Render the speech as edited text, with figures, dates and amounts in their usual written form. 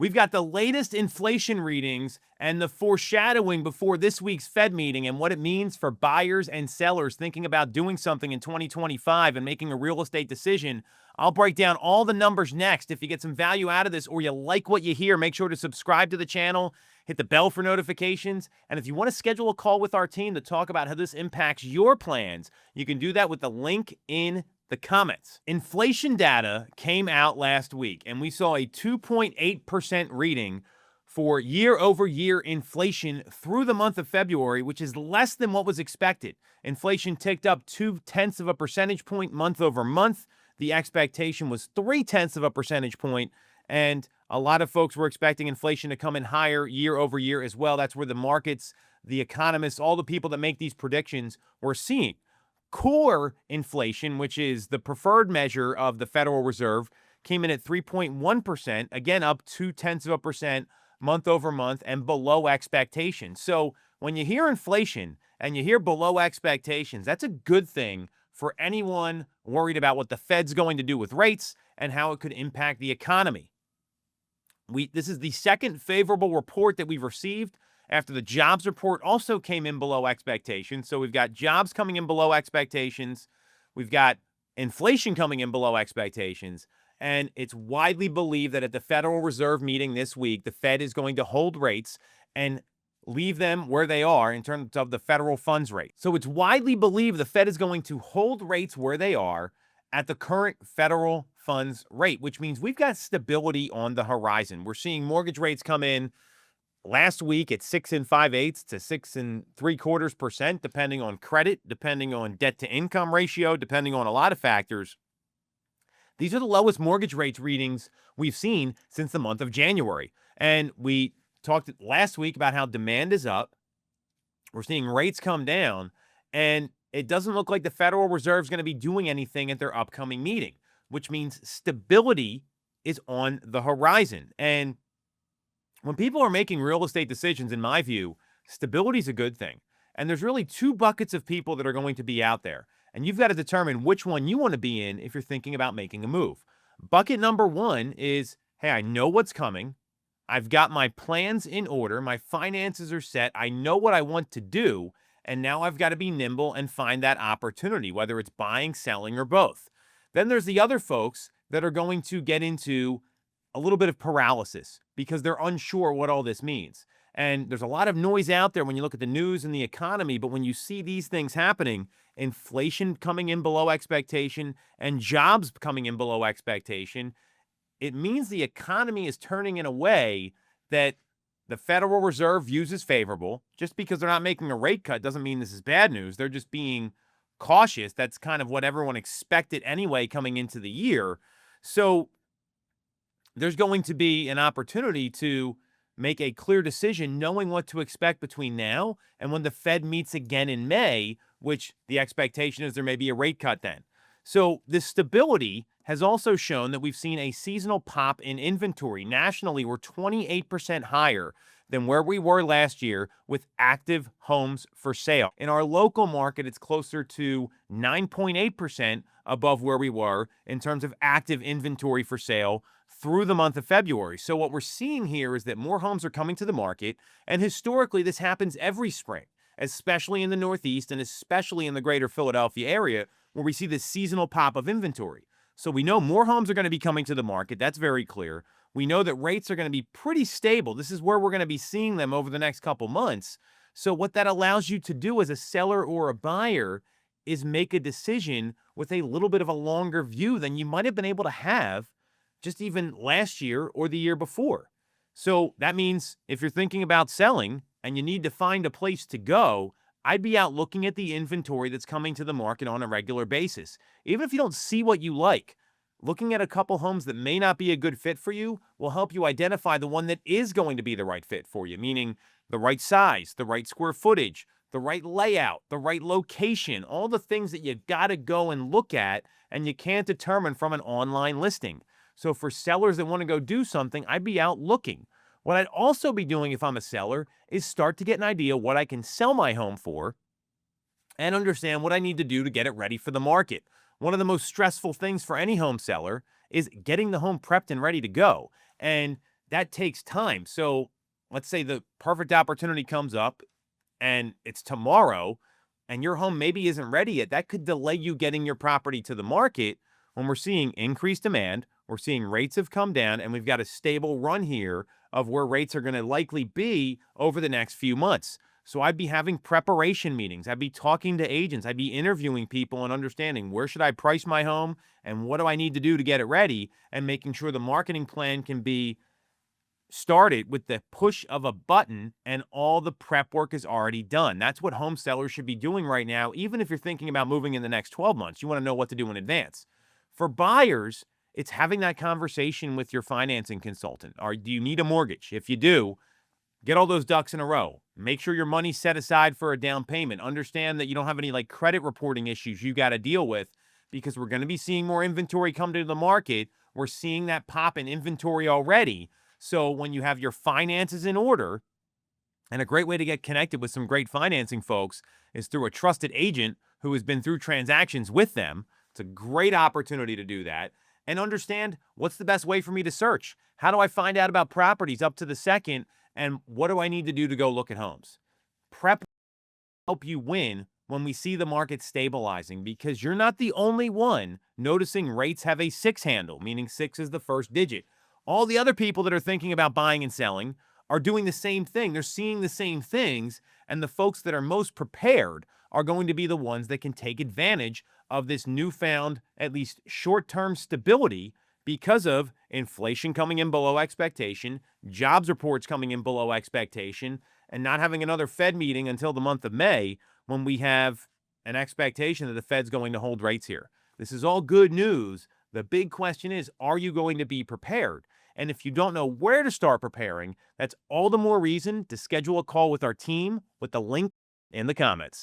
We've got the latest inflation readings and the foreshadowing before this week's Fed meeting and what it means for buyers and sellers thinking about doing something in 2025 and making a real estate decision. I'll break down all the numbers next. If you get some value out of this or you like what you hear, make sure to subscribe to the channel, hit the bell for notifications. And if you want to schedule a call with our team to talk about how this impacts your plans, you can do that with the link in the comments. Inflation data came out last week, and we saw a 2.8% reading for year-over-year inflation through the month of February, which is less than what was expected. Inflation ticked up 0.2 of a percentage point month over month. The expectation was 0.3 of a percentage point, and a lot of folks were expecting inflation to come in higher year over year as well. That's where the markets, the economists, all the people that make these predictions were seeing. Core inflation, which is the preferred measure of the Federal Reserve, came in at 3.1%, again up 0.2 of a percent month over month and below expectations. So when you hear inflation and you hear below expectations, that's a good thing for anyone worried about what the Fed's going to do with rates and how it could impact the economy. This is the second favorable report that we've received after the jobs report also came in below expectations. So we've got jobs coming in below expectations. We've got inflation coming in below expectations. And it's widely believed that at the Federal Reserve meeting this week, the Fed is going to hold rates and leave them where they are in terms of the federal funds rate. So it's widely believed the Fed is going to hold rates where they are at the current federal funds rate, which means we've got stability on the horizon. We're seeing mortgage rates come in last week at 6 5/8 to 6 3/4%, depending on credit, depending on debt to income ratio, depending on a lot of factors. These are the lowest mortgage rates readings we've seen since the month of January. And we talked last week about how demand is up. We're seeing rates come down, and it doesn't look like the Federal Reserve is going to be doing anything at their upcoming meeting, which means stability is on the horizon. And when people are making real estate decisions, in my view, stability is a good thing. And there's really two buckets of people that are going to be out there. And you've got to determine which one you want to be in if you're thinking about making a move. Bucket number one is, hey, I know what's coming. I've got my plans in order. My finances are set. I know what I want to do. And now I've got to be nimble and find that opportunity, whether it's buying, selling, or both. Then there's the other folks that are going to get into a little bit of paralysis because they're unsure what all this means. And there's a lot of noise out there when you look at the news and the economy, but when you see these things happening, inflation coming in below expectation and jobs coming in below expectation, it means the economy is turning in a way that the Federal Reserve views as favorable. Just because they're not making a rate cut doesn't mean this is bad news. They're just being cautious. That's kind of what everyone expected anyway coming into the year. So there's going to be an opportunity to make a clear decision knowing what to expect between now and when the Fed meets again in May, which the expectation is there may be a rate cut then. So this stability has also shown that we've seen a seasonal pop in inventory. Nationally, we're 28% higher than where we were last year with active homes for sale. In our local market, it's closer to 9.8% above where we were in terms of active inventory for sale through the month of February. So what we're seeing here is that more homes are coming to the market, and historically this happens every spring, especially in the Northeast and especially in the greater Philadelphia area where we see this seasonal pop of inventory. So we know more homes are going to be coming to the market. That's very clear. We know that rates are going to be pretty stable. This is where we're going to be seeing them over the next couple months. So what that allows you to do as a seller or a buyer is make a decision with a little bit of a longer view than you might have been able to have just even last year or the year before. So that means if you're thinking about selling and you need to find a place to go, I'd be out looking at the inventory that's coming to the market on a regular basis. Even if you don't see what you like, looking at a couple homes that may not be a good fit for you will help you identify the one that is going to be the right fit for you, meaning the right size, the right square footage, the right layout, the right location, all the things that you got to go and look at and you can't determine from an online listing. So for sellers that want to go do something, I'd be out looking. What I'd also be doing if I'm a seller is start to get an idea what I can sell my home for and understand what I need to do to get it ready for the market. One of the most stressful things for any home seller is getting the home prepped and ready to go. And that takes time. So let's say the perfect opportunity comes up and it's tomorrow and your home maybe isn't ready yet. That could delay you getting your property to the market when we're seeing increased demand. We're seeing rates have come down and we've got a stable run here of where rates are going to likely be over the next few months. So I'd be having preparation meetings. I'd be talking to agents. I'd be interviewing people and understanding where should I price my home and what do I need to do to get it ready, and making sure the marketing plan can be started with the push of a button and all the prep work is already done. That's what home sellers should be doing right now. Even if you're thinking about moving in the next 12 months, you want to know what to do in advance. For buyers, it's having that conversation with your financing consultant. Or do you need a mortgage? If you do, get all those ducks in a row. Make sure your money's set aside for a down payment. Understand that you don't have any like credit reporting issues you got to deal with, because we're going to be seeing more inventory come to the market. We're seeing that pop in inventory already. So when you have your finances in order, and a great way to get connected with some great financing folks is through a trusted agent who has been through transactions with them. It's a great opportunity to do that and understand what's the best way for me to search. How do I find out about properties up to the second? And what do I need to do to go look at homes? Prep will help you win when we see the market stabilizing, because you're not the only one noticing rates have a 6 handle, meaning 6 is the first digit. All the other people that are thinking about buying and selling are doing the same thing. They're seeing the same things, and the folks that are most prepared are going to be the ones that can take advantage of this newfound, at least short-term stability, because of inflation coming in below expectation, jobs reports coming in below expectation, and not having another Fed meeting until the month of May, when we have an expectation that the Fed's going to hold rates here. This is all good news. The big question is, are you going to be prepared? And if you don't know where to start preparing, that's all the more reason to schedule a call with our team with the link in the comments.